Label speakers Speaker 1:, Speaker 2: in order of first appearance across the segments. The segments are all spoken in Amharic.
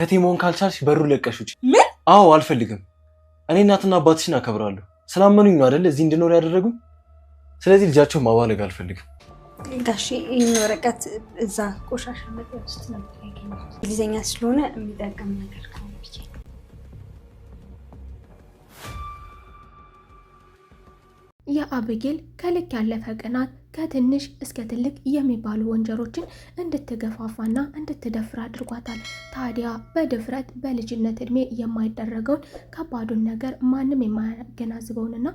Speaker 1: ከቴሞን ካልቻልሽ በሩ ለቀሽ ውጪ።
Speaker 2: ምን?
Speaker 1: አዎ አልፈልግም። እኔ እናትና አባትሽን አከብራለሁ። ስላመኑኝ ነው አይደል እዚህ እንድኖር ያደረጉኝ። ስለዚህ ልጃቸው ማባለግ አልፈልግም።
Speaker 2: ጋሼ ይህን ወረቀት እዛ ቆሻሻ መጣያ ውስጥ ነበር ያገኘሁት። እንግሊዝኛ ስለሆነ የሚጠቅም ነገር ካለ ብዬ ነው።
Speaker 3: የአብጌል ከልክ ያለፈ ቅናት ከትንሽ እስከ ትልቅ የሚባሉ ወንጀሮችን እንድትገፋፋና እንድትደፍር አድርጓታል። ታዲያ በድፍረት በልጅነት እድሜ የማይደረገውን ከባዱን ነገር ማንም የማያገናዝበውንና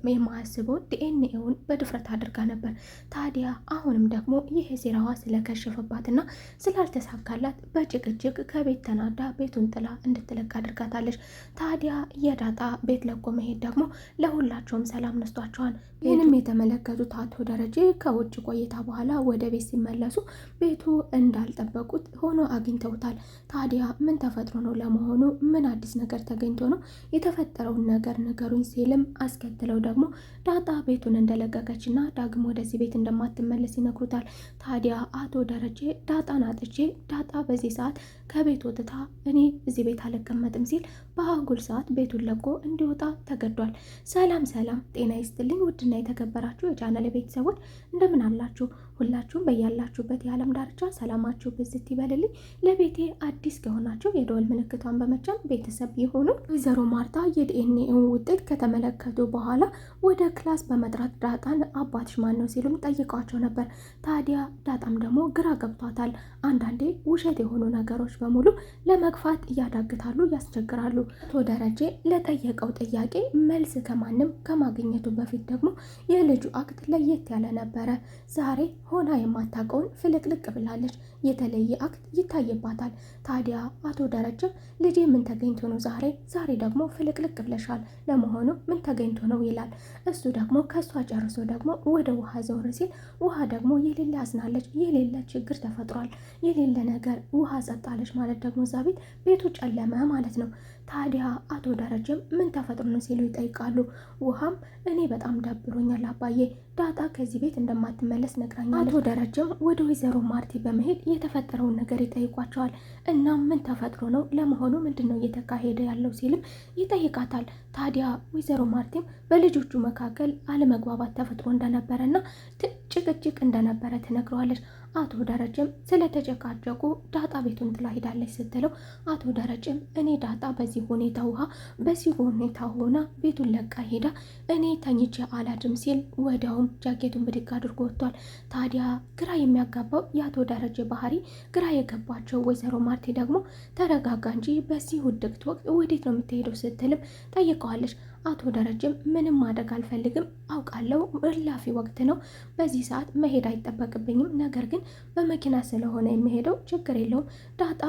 Speaker 3: የማያስበውን ዲኤንኤውን በድፍረት አድርጋ ነበር። ታዲያ አሁንም ደግሞ ይህ ሴራዋ ስለከሸፈባትና ስላልተሳካላት በጭቅጭቅ ከቤት ተናዳ ቤቱን ጥላ እንድትለቅ አድርጋታለች። ታዲያ የዳጣ ቤት ለቆ መሄድ ደግሞ ለሁላቸውም ሰላም ነስቷቸዋል። ይህንም የተመለከቱት አቶ ደረጀ ከውጭ ቆይታ በኋላ ወደ ቤት ሲመለሱ ቤቱ እንዳልጠበቁት ሆኖ አግኝተውታል። ታዲያ ምን ተፈጥሮ ነው? ለመሆኑ ምን አዲስ ነገር ተገኝቶ ነው? የተፈጠረውን ነገር ንገሩኝ ሲልም አስከትለው ደግሞ ዳጣ ቤቱን እንደለቀቀችና ዳግም ወደዚህ ቤት እንደማትመለስ ይነግሩታል። ታዲያ አቶ ደረጀ ዳጣን አጥቼ ዳጣ በዚህ ሰዓት ከቤት ወጥታ እኔ እዚህ ቤት አልቀመጥም ሲል በአጉል ሰዓት ቤቱን ለቆ እንዲወጣ ተገዷል። ሰላም ጤና ይስጥልኝ ውድና የተከበራችሁ የቻናል ቤተሰቦች እንደምን አላችሁ? ሁላችሁም በያላችሁበት የዓለም ዳርቻ ሰላማችሁ ብዝት ይበልልኝ። ለቤቴ አዲስ ከሆናችሁ የደወል ምልክቷን በመጫን ቤተሰብ ይሁኑ። ወይዘሮ ማርታ የዲኤንኤውን ውጤት ከተመለከቱ በኋላ ወደ ክላስ በመጥራት ዳጣን አባትሽ ማን ነው ሲሉም ጠይቋቸው ነበር። ታዲያ ዳጣም ደግሞ ግራ ገብቷታል። አንዳንዴ ውሸት የሆኑ ነገሮች በሙሉ ለመግፋት እያዳግታሉ፣ ያስቸግራሉ። አቶ ደረጀ ለጠየቀው ጥያቄ መልስ ከማንም ከማግኘቱ በፊት ደግሞ የልጁ አክት ለየት ያለ ነበረ። ዛሬ ሆና የማታውቀውን ፍልቅልቅ ብላለች። የተለየ አክት ይታይባታል። ታዲያ አቶ ደረጀም ልጄ ምን ተገኝቶ ነው ዛሬ ደግሞ ፍልቅልቅ ብለሻል፣ ለመሆኑ ምን ተገኝቶ ነው ይላል። እሱ ደግሞ ከሷ ጨርሶ ደግሞ ወደ ውሃ ዘውር ሲል ውሃ ደግሞ የሌለ አዝናለች። የሌለ ችግር ተፈጥሯል፣ የሌለ ነገር ውሃ ጸጣለች ማለት ደግሞ እዛ ቤቱ ጨለመ ማለት ነው። ታዲያ አቶ ደረጀም ምን ተፈጥሮ ነው ሲሉ ይጠይቃሉ። ውሃም እኔ በጣም ደብሮኛል አባዬ፣ ዳጣ ከዚህ ቤት እንደማትመለስ ነግራኛለች። አቶ ደረጀም ወደ ወይዘሮ ማርቲ በመሄድ የተፈጠረውን ነገር ይጠይቋቸዋል። እናም ምን ተፈጥሮ ነው ለመሆኑ ምንድን ነው እየተካሄደ ያለው ሲልም ይጠይቃታል። ታዲያ ወይዘሮ ማርቲም በልጆቹ መካከል አለመግባባት ተፈጥሮ እንደነበረና ጭቅጭቅ እንደነበረ ትነግረዋለች። አቶ ደረጀም ስለተጨቃጨቁ ዳጣ ቤቱን ጥላ ሄዳለች ስትለው አቶ ደረጀም እኔ ዳጣ በዚህ ሁኔታ ሆና ቤቱን ለቃ ሄዳ እኔ ተኝቼ አላድም ሲል ወዲያውም ጃኬቱን ብድግ አድርጎ ወጥቷል። ታዲያ ግራ የሚያጋባው የአቶ ደረጀ ባህሪ ግራ የገባቸው ወይዘሮ ማርቲ ደግሞ ተረጋጋ እንጂ በዚህ ውድቅት ወቅት ወዴት ነው የምትሄደው ስትልም ጠይቀዋለች። አቶ ደረጀም ምንም ማድረግ አልፈልግም፣ አውቃለሁ እላፊ ወቅት ነው፣ በዚህ ሰዓት መሄድ አይጠበቅብኝም፣ ነገር ግን በመኪና ስለሆነ የሚሄደው ችግር የለውም፣ ዳጣ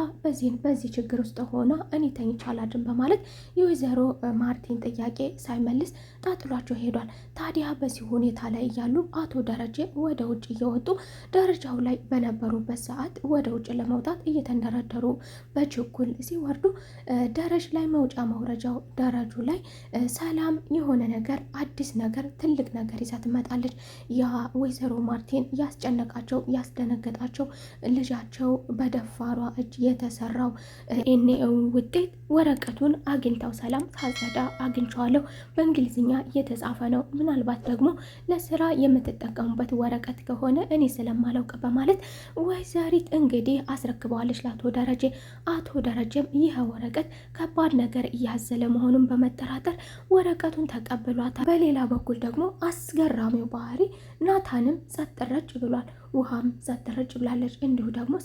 Speaker 3: በዚህ ችግር ውስጥ ሆና እኔ ተኝቼ አላድርም በማለት የወይዘሮ ማርቲን ጥያቄ ሳይመልስ ጣጥሏቸው ሄዷል። ታዲያ በዚህ ሁኔታ ላይ እያሉ አቶ ደረጀ ወደ ውጭ እየወጡ ደረጃው ላይ በነበሩበት ሰዓት ወደ ውጭ ለመውጣት እየተንደረደሩ በችኩል ሲወርዱ ደረጃ ላይ መውጫ መውረጃው ደረጁ ላይ ሰላም የሆነ ነገር አዲስ ነገር ትልቅ ነገር ይዛ ትመጣለች። ያ ወይዘሮ ማርቲን ያስጨነቃቸው ያስደነገጣቸው ልጃቸው በደፋሯ እጅ የተሰራው ዲኤንኤው ውጤት ወረቀቱን አግኝተው ሰላም ሳጸዳ አግኝቼዋለሁ፣ በእንግሊዝኛ የተጻፈ ነው፣ ምናልባት ደግሞ ለስራ የምትጠቀሙበት ወረቀት ከሆነ እኔ ስለማላውቅ በማለት ወይዘሪት እንግዲህ አስረክበዋለች ለአቶ ደረጀ። አቶ ደረጀም ይህ ወረቀት ከባድ ነገር እያዘለ መሆኑን በመጠራጠር ወረቀቱን ተቀብሏታል። በሌላ በኩል ደግሞ አስገራሚው ባህሪ ናታንም ጸጥ ረጭ ብሏል። ውሃም ጸጥ ረጭ ብላለች። እንዲሁ ደግሞ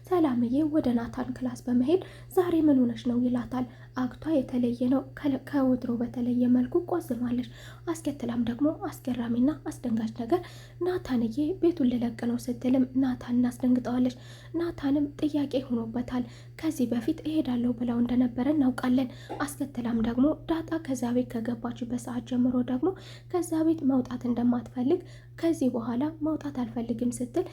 Speaker 3: ሰላምዬ ወደ ናታን ክላስ በመሄድ ዛሬ ምን ሆነች ነው ይላታል። አክቷ የተለየ ነው፣ ከወትሮ በተለየ መልኩ ቆዝማለች። አስከትላም ደግሞ አስገራሚና አስደንጋጭ ነገር ናታንዬ ቤቱን ልለቅ ነው ስትልም ናታን እናስደንግጠዋለች። ናታንም ጥያቄ ሆኖበታል። ከዚህ በፊት እሄዳለሁ ብለው እንደነበረ እናውቃለን። አስከትላም ደግሞ ዳጣ ከዛ ቤት ከገባችበት ሰዓት ጀምሮ ደግሞ ከዛ ቤት መውጣት እንደማትፈልግ ከዚህ በኋላ መውጣት አልፈልግም ስትል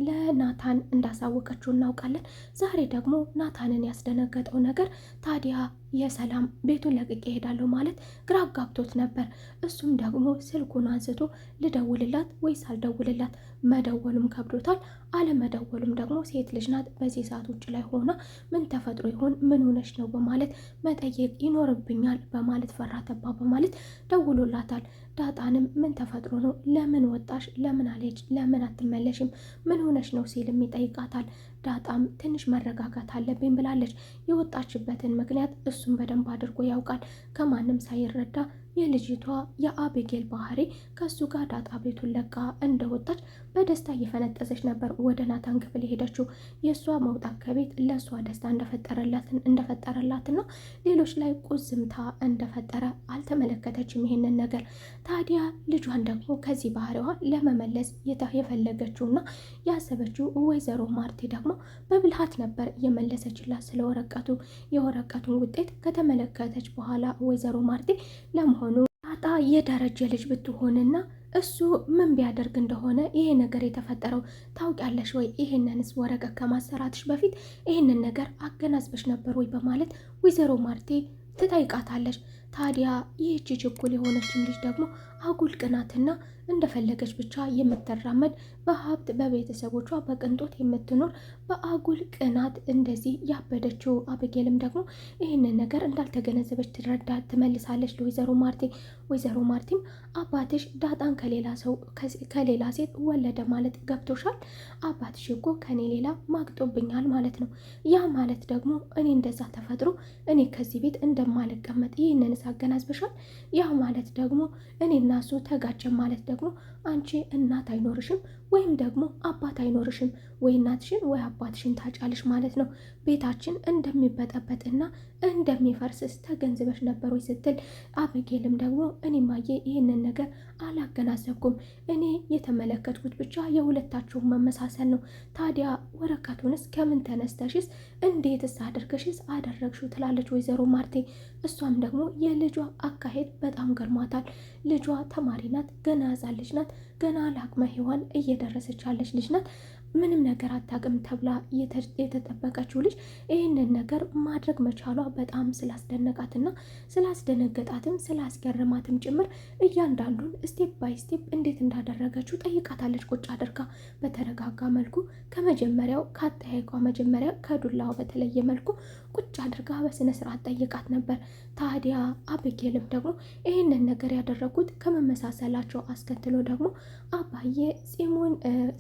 Speaker 3: ለናታን እንዳሳወቀችው እናውቃለን። ዛሬ ደግሞ ናታንን ያስደነገጠው ነገር ታዲያ የሰላም ቤቱን ለቅቄ እሄዳለሁ ማለት ግራ አጋብቶት ነበር። እሱም ደግሞ ስልኩን አንስቶ ልደውልላት ወይስ አልደውልላት፣ መደወሉም ከብዶታል። አለመደወሉም ደግሞ ሴት ልጅ ናት፣ በዚህ ሰዓት ውጭ ላይ ሆና ምን ተፈጥሮ ይሆን ምን ሆነች ነው በማለት መጠየቅ ይኖርብኛል በማለት ፈራ ተባ በማለት ደውሎላታል። ዳጣንም ምን ተፈጥሮ ነው፣ ለምን ወጣሽ፣ ለምን አልሄድሽ፣ ለምን አትመለሽም፣ ምን ሆነች ነው ሲልም ይጠይቃታል። ዳጣም ትንሽ መረጋጋት አለብኝ ብላለች። የወጣችበትን ምክንያት እሱም በደንብ አድርጎ ያውቃል። ከማንም ሳይረዳ የልጅቷ የአቤጌል ባህሪ ከሱ ጋር ዳጣ ቤቱን ለቃ እንደወጣች በደስታ እየፈነጠዘች ነበር ወደ ናታን ክፍል የሄደችው። የእሷ መውጣት ከቤት ለእሷ ደስታ እንደፈጠረላትና ሌሎች ላይ ቁዝምታ እንደፈጠረ አልተመለከተችም ይሄንን ነገር። ታዲያ ልጇን ደግሞ ከዚህ ባህሪዋ ለመመለስ የፈለገችውና ያሰበችው ወይዘሮ ማርቲ ደግሞ በብልሃት ነበር የመለሰችላት ስለ ወረቀቱ። የወረቀቱን ውጤት ከተመለከተች በኋላ ወይዘሮ ማርቲ ለመሆኑ ዳጣ የደረጀ ልጅ ብትሆንና እሱ ምን ቢያደርግ እንደሆነ ይሄ ነገር የተፈጠረው ታውቂያለሽ ወይ? ይሄንንስ ወረቀት ከማሰራትሽ በፊት ይሄንን ነገር አገናዝበሽ ነበር ወይ? በማለት ወይዘሮ ማርቲ ትጠይቃታለች። ታዲያ ይህቺ ችኩል የሆነችን ልጅ ደግሞ አጉል ቅናትና እንደፈለገች ብቻ የምትራመድ በሀብት በቤተሰቦቿ በቅንጦት የምትኖር በአጉል ቅናት እንደዚህ ያበደችው አቤጌልም ደግሞ ይህንን ነገር እንዳልተገነዘበች ትረዳ ትመልሳለች ለወይዘሮ ማርቲ። ወይዘሮ ማርቲም አባትሽ ዳጣን ከሌላ ሴት ወለደ ማለት ገብቶሻል? አባትሽ እኮ ከኔ ሌላ ማግጦብኛል ማለት ነው። ያ ማለት ደግሞ እኔ እንደዛ ተፈጥሮ እኔ ከዚህ ቤት እንደማልቀመጥ ይህንን አገናዝበሻል? ያ ማለት ደግሞ እኔ እና እሱ ተጋጨን ማለት ደግሞ አንቺ እናት አይኖርሽም ወይም ደግሞ አባት አይኖርሽም፣ ወይ እናትሽን ወይ አባትሽን ታጫለሽ ማለት ነው። ቤታችን እንደሚበጠበጥና እንደሚፈርስስ ተገንዝበሽ ነበር ወይ ስትል አቤጌልም ደግሞ እኔ ማየ ይህንን ነገር አላገናዘብኩም፣ እኔ የተመለከትኩት ብቻ የሁለታችሁን መመሳሰል ነው። ታዲያ ወረቀቱንስ ከምን ተነስተሽስ እንዴትስ አድርገሽስ አደረግሽው? ትላለች ወይዘሮ ማርቴ። እሷም ደግሞ የልጇ አካሄድ በጣም ገርሟታል። ልጇ ተማሪ ናት፣ ገና ሕፃን ልጅ ናት፣ ገና ለአቅመ ሔዋን እየደረሰች ያለች ልጅ ናት። ምንም ነገር አታውቅም ተብላ የተጠበቀችው ልጅ ይህንን ነገር ማድረግ መቻሏ በጣም ስላስደነቃትና ስላስደነገጣትም ስላስገረማትም ጭምር እያንዳንዱን ስቴፕ ባይ ስቴፕ እንዴት እንዳደረገችው ጠይቃታለች። ቁጭ አድርጋ በተረጋጋ መልኩ ከመጀመሪያው ካጠያይቋ መጀመሪያ ከዱላው በተለየ መልኩ ቁጭ አድርጋ በስነ ስርዓት ጠይቃት ነበር። ታዲያ አቤጌልም ደግሞ ይህንን ነገር ያደረጉት ከመመሳሰላቸው አስከትሎ ደግሞ አባዬ ጺሙን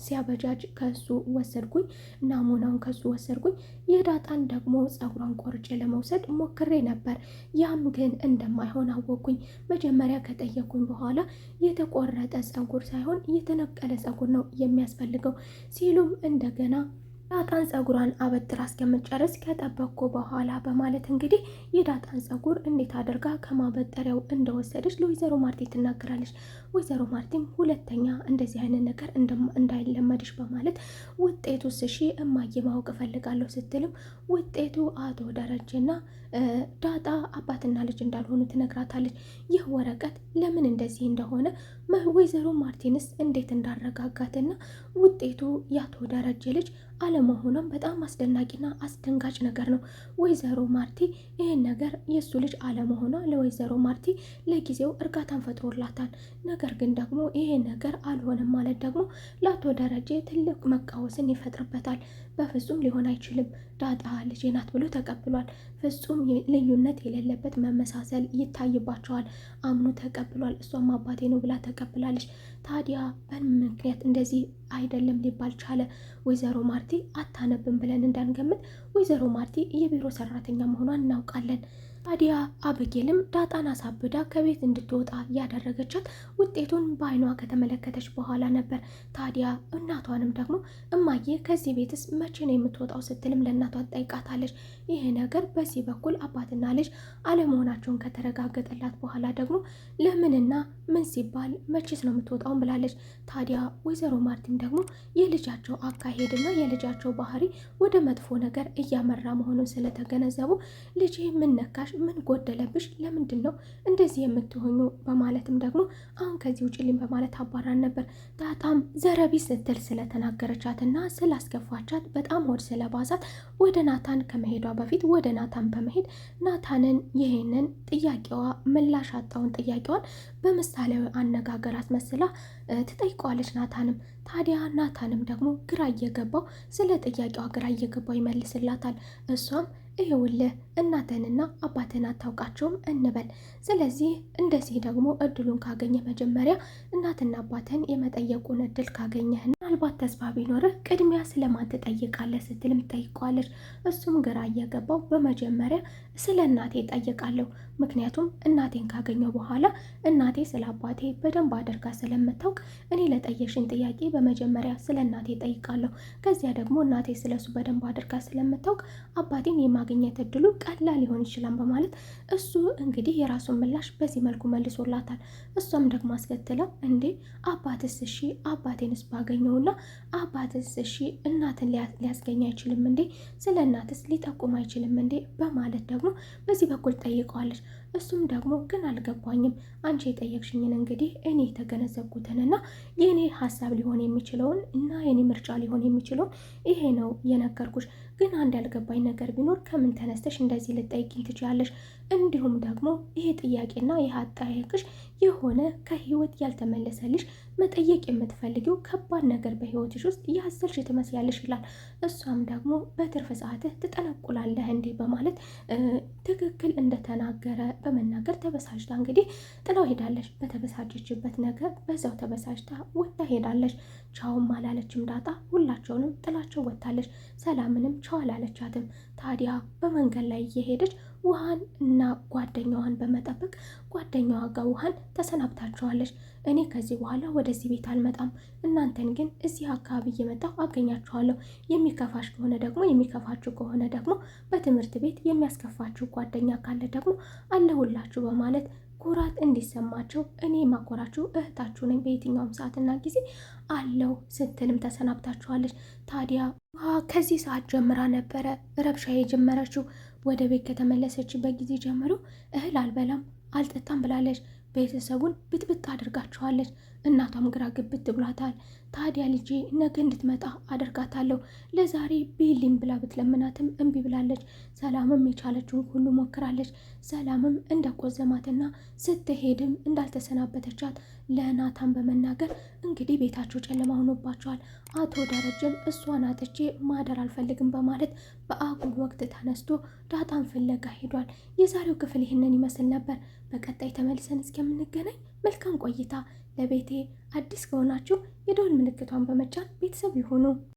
Speaker 3: ሲያበጃጅ ከሱ ወሰድኩኝ፣ ናሙናውን ከሱ ወሰድኩኝ። የዳጣን ደግሞ ጸጉሯን ቆርጬ ለመውሰድ ሞክሬ ነበር። ያም ግን እንደማይሆን አወቅኩኝ። መጀመሪያ ከጠየኩኝ በኋላ የተቆረጠ ጸጉር ሳይሆን የተነቀለ ጸጉር ነው የሚያስፈልገው ሲሉም እንደገና ዳጣን ጸጉሯን አበጥራ እስከምጨርስ ከጠበቅኩ በኋላ በማለት እንግዲህ የዳጣን ጸጉር እንዴት አድርጋ ከማበጠሪያው እንደወሰደች ለወይዘሮ ማርቲ ትናገራለች። ወይዘሮ ማርቲም ሁለተኛ እንደዚህ አይነት ነገር እንዳይለመድሽ በማለት ውጤቱ እሺ እማዬ ማወቅ እፈልጋለሁ ስትልም ውጤቱ አቶ ደረጀና ዳጣ አባትና ልጅ እንዳልሆኑ ትነግራታለች። ይህ ወረቀት ለምን እንደዚህ እንደሆነ ወይዘሮ ማርቲንስ እንዴት እንዳረጋጋትና ውጤቱ የአቶ ደረጀ ልጅ አለመሆኗም በጣም አስደናቂና አስደንጋጭ ነገር ነው። ወይዘሮ ማርቲ ይህን ነገር የእሱ ልጅ አለመሆኗ ለወይዘሮ ማርቲ ለጊዜው እርጋታን ፈጥሮላታል። ነገር ግን ደግሞ ይሄ ነገር አልሆነም ማለት ደግሞ ለአቶ ደረጀ ትልቅ መቃወስን ይፈጥርበታል። በፍጹም ሊሆን አይችልም፣ ዳጣ ልጄ ናት ብሎ ተቀብሏል። ፍጹም ልዩነት የሌለበት መመሳሰል ይታይባቸዋል። አምኖ ተቀብሏል። እሷም አባቴ ነው ብላ ተቀብላለች። ታዲያ በምን ምክንያት እንደዚህ አይደለም ሊባል ቻለ? ወይዘሮ ማርቲ አታነብም ብለን እንዳንገምት ወይዘሮ ማርቲ የቢሮ ሰራተኛ መሆኗን እናውቃለን። ታዲያ አቤጌልም ዳጣን አሳብዳ ከቤት እንድትወጣ ያደረገቻት ውጤቱን በአይኗ ከተመለከተች በኋላ ነበር። ታዲያ እናቷንም ደግሞ እማዬ ከዚህ ቤትስ መቼ ነው የምትወጣው ስትልም ለእናቷ ጠይቃታለች። ይሄ ነገር በዚህ በኩል አባትና ልጅ አለመሆናቸውን ከተረጋገጠላት በኋላ ደግሞ ለምንና ምን ሲባል መቼስ ነው የምትወጣውን ብላለች። ታዲያ ወይዘሮ ማርቲም ደግሞ የልጃቸው አካሄድና የልጃቸው ባህሪ ወደ መጥፎ ነገር እያመራ መሆኑን ስለተገነዘቡ ልጄ ምን ነካሽ ምን ጎደለብሽ? ለምንድን ነው እንደዚህ የምትሆኙ? በማለትም ደግሞ አሁን ከዚህ ውጭልኝ በማለት አባራን ነበር። ዳጣም ዘረቢ ስትል ስለተናገረቻትና ስላስከፋቻት በጣም ሆድ ስለባዛት ወደ ናታን ከመሄዷ በፊት ወደ ናታን በመሄድ ናታንን ይሄንን ጥያቄዋ ምላሽ አጣውን ጥያቄዋን በምሳሌያዊ አነጋገር አስመስላ ትጠይቀዋለች። ናታንም ታዲያ ናታንም ደግሞ ግራ እየገባው ስለ ጥያቄዋ ግራ እየገባው ይመልስላታል። እሷም ይኸውልህ እናትህንና አባትህን አታውቃቸውም እንበል። ስለዚህ እንደዚህ ደግሞ እድሉን ካገኘ መጀመሪያ እናትና አባትህን የመጠየቁን እድል ካገኘህ ምናልባት ተስፋ ቢኖርህ ቅድሚያ ስለማን ትጠይቃለህ ስትልም ጠይቀዋለች። እሱም ግራ እየገባው በመጀመሪያ ስለ እናቴ ጠይቃለሁ፣ ምክንያቱም እናቴን ካገኘው በኋላ እናቴ ስለ አባቴ በደንብ አድርጋ ስለምታውቅ እኔ ለጠየሽን ጥያቄ በመጀመሪያ ስለ እናቴ ጠይቃለሁ። ከዚያ ደግሞ እናቴ ስለሱ በደንብ አድርጋ ስለምታውቅ አባቴን የማግኘት እድሉ ቀላል ሊሆን ይችላል በማለት እሱ እንግዲህ የራሱን ምላሽ በዚህ መልኩ መልሶላታል። እሷም ደግሞ አስከትላ እንዴ አባትስ እሺ አባቴንስ ባገኘውና አባትስ እሺ እናትን ሊያስገኝ አይችልም እንዴ? ስለ እናትስ ሊጠቁም አይችልም እንዴ? በማለት ደግሞ በዚህ በኩል ጠይቀዋለች። እሱም ደግሞ ግን አልገባኝም፣ አንቺ የጠየቅሽኝን እንግዲህ እኔ የተገነዘብኩትንና የእኔ ሀሳብ ሊሆን የሚችለውን እና የኔ ምርጫ ሊሆን የሚችለውን ይሄ ነው የነገርኩሽ። ግን አንድ ያልገባኝ ነገር ቢኖር ከምን ተነስተሽ እንደዚህ ልጠይቅኝ ትችላለሽ? እንዲሁም ደግሞ ይሄ ጥያቄና ይህ አጠያየቅሽ የሆነ ከህይወት ያልተመለሰልሽ መጠየቅ የምትፈልጊው ከባድ ነገር በህይወትሽ ውስጥ ያዘልሽ ትመስያለሽ ይላል። እሷም ደግሞ በትርፍ ሰዓትህ ትጠነቁላለህ እንዲህ በማለት ትክክል እንደተናገረ በመናገር ተበሳጭታ እንግዲህ ጥላው ሄዳለች። በተበሳጨችበት ነገር በዛው ተበሳጭታ ወጥታ ሄዳለች። ቻውም አላለችም ዳጣ፣ ሁላቸውንም ጥላቸው ወጥታለች። ሰላምንም ቻው አላለቻትም። ታዲያ በመንገድ ላይ እየሄደች ውሃን እና ጓደኛዋን በመጠበቅ ጓደኛዋ ጋር ውሃን ተሰናብታቸዋለች። እኔ ከዚህ በኋላ ወደዚህ ቤት አልመጣም፣ እናንተን ግን እዚህ አካባቢ እየመጣሁ አገኛችኋለሁ። የሚከፋሽ ከሆነ ደግሞ የሚከፋችሁ ከሆነ ደግሞ በትምህርት ቤት የሚያስከፋችሁ ጓደኛ ካለ ደግሞ አለሁላችሁ በማለት ኩራት እንዲሰማቸው እኔ ማኮራችሁ እህታችሁ ነኝ በየትኛውም ሰዓትና ጊዜ አለው ስትልም ተሰናብታችኋለች። ታዲያ ከዚህ ሰዓት ጀምራ ነበረ ረብሻ የጀመረችው። ወደ ቤት ከተመለሰችበት ጊዜ ጀምሮ እህል አልበላም አልጠጣም ብላለች። ቤተሰቡን ብጥብጥ አድርጋችኋለች። እናቷም ግራ ግብት ብሏታል። ታዲያ ልጄ ነገ እንድትመጣ አድርጋታለሁ፣ ለዛሬ ቤሊም ብላ ብትለምናትም እምቢ ብላለች። ሰላምም የቻለችውን ሁሉ ሞክራለች። ሰላምም እንደቆዘማትና ስትሄድም እንዳልተሰናበተቻት ለናታን በመናገር እንግዲህ ቤታቸው ጨለማ ሆኖባቸዋል። አቶ ደረጀም እሷን አጥቼ ማደር አልፈልግም በማለት በአጉል ወቅት ተነስቶ ዳጣን ፍለጋ ሄዷል። የዛሬው ክፍል ይህንን ይመስል ነበር። በቀጣይ ተመልሰን እስከምንገናኝ መልካም ቆይታ። ለቤቴ አዲስ ከሆናችሁ የደወል ምልክቷን በመጫን ቤተሰብ ይሁኑ።